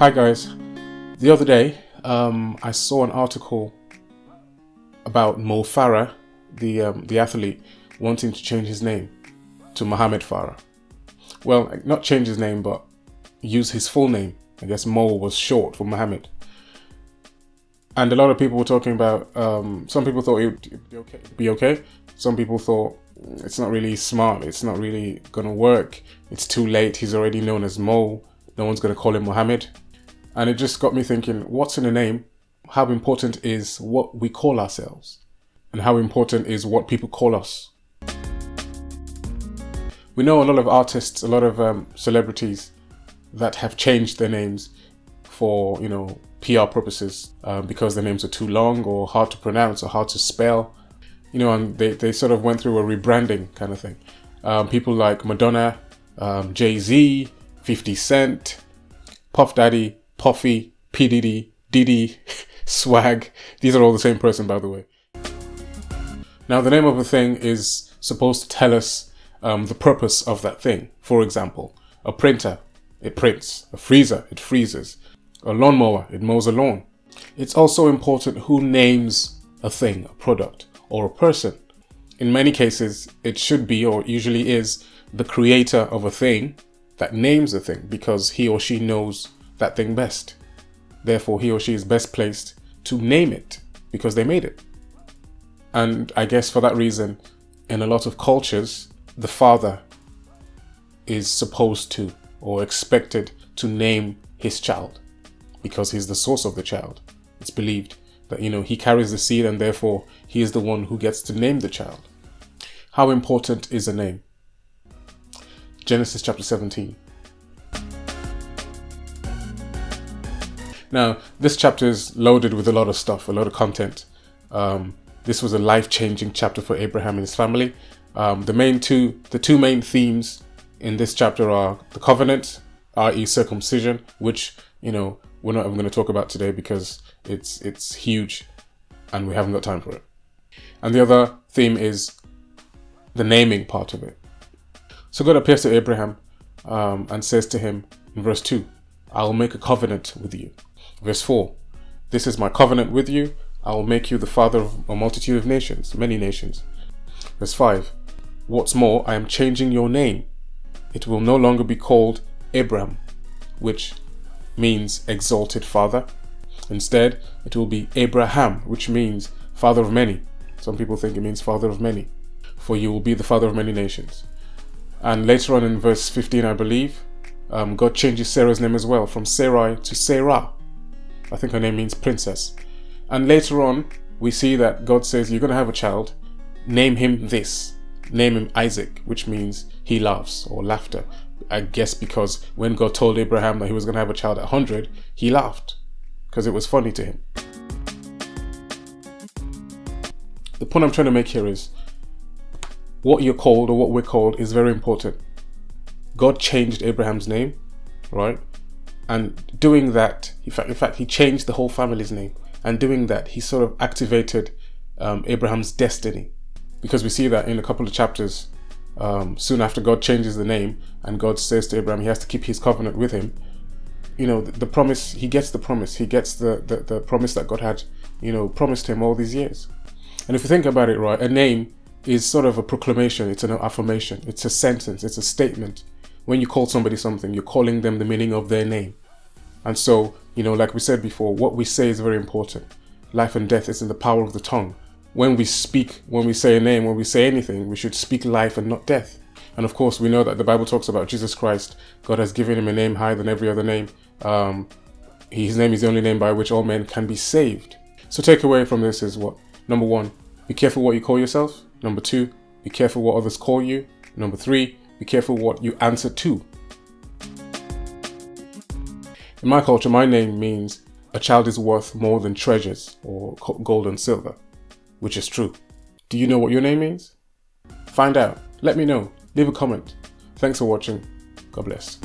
Hi guys, the other day I saw an article about Mo Farah, the athlete, wanting to change his name to Mohammed Farah. Well, not change his name, but use his full name. I guess Mo was short for Mohammed. And a lot of people were talking about, some people thought it would be okay. Some people thought it's not really smart, it's not really going to work. It's too late, he's already known as Mo. No one's going to call him Mohammed. And it just got me thinking, what's in a name? How important is what we call ourselves? And how important is what people call us? We know a lot of artists, a lot of celebrities that have changed their names for, PR purposes because their names are too long or hard to pronounce or hard to spell. And they sort of went through a rebranding kind of thing. People like Madonna, Jay-Z, 50 Cent, Puff Daddy, Puffy, P. Diddy, Swag. These are all the same person, by the way. Now, the name of a thing is supposed to tell us the purpose of that thing. For example, a printer, it prints. A freezer, it freezes. A lawnmower, it mows a lawn. It's also important who names a thing, a product, or a person. In many cases, it should be, or usually is, the creator of a thing that names a thing because he or she knows that thing best. Therefore, he or she is best placed to name it because they made it. And I guess for that reason, in a lot of cultures, the father is supposed to or expected to name his child because he's the source of the child. It's believed that, he carries the seed and therefore he is the one who gets to name the child. How important is a name? Genesis chapter 17. Now, this chapter is loaded with a lot of stuff, a lot of content. This was a life-changing chapter for Abraham and his family. The two main themes in this chapter are the covenant, i.e. circumcision, which, we're not even going to talk about today because it's huge and we haven't got time for it. And the other theme is the naming part of it. So God appears to Abraham and says to him in verse 2, I will make a covenant with you. Verse 4, this is my covenant with you. I will make you the father of a multitude of nations, many nations. Verse 5, what's more, I am changing your name. It will no longer be called Abram, which means exalted father. Instead, it will be Abraham, which means father of many. Some people think it means father of many. For you will be the father of many nations. And later on in verse 15, I believe, God changes Sarah's name as well, from Sarai to Sarah. I think her name means princess. And later on, we see that God says, you're going to have a child. Name him this. Name him Isaac, which means he laughs or laughter. I guess because when God told Abraham that he was going to have a child at 100, he laughed because it was funny to him. The point I'm trying to make here is what you're called or what we're called is very important. God changed Abraham's name, right? And doing that, in fact, he changed the whole family's name. And doing that, he sort of activated Abraham's destiny. Because we see that in a couple of chapters, soon after God changes the name and God says to Abraham he has to keep his covenant with him. The promise, he gets the promise. He gets the promise that God had, promised him all these years. And if you think about it, right, a name is sort of a proclamation. It's an affirmation. It's a sentence. It's a statement. When you call somebody something, you're calling them the meaning of their name. And so, like we said before, what we say is very important. Life and death is in the power of the tongue. When we speak, when we say a name, when we say anything, we should speak life and not death. And of course, we know that the Bible talks about Jesus Christ. God has given him a name higher than every other name. His name is the only name by which all men can be saved. So takeaway from this is what? Number 1, be careful what you call yourself. Number 2, be careful what others call you. Number 3, be careful what you answer to. In my culture, my name means a child is worth more than treasures or gold and silver, which is true. Do you know what your name means? Find out. Let me know. Leave a comment. Thanks for watching. God bless.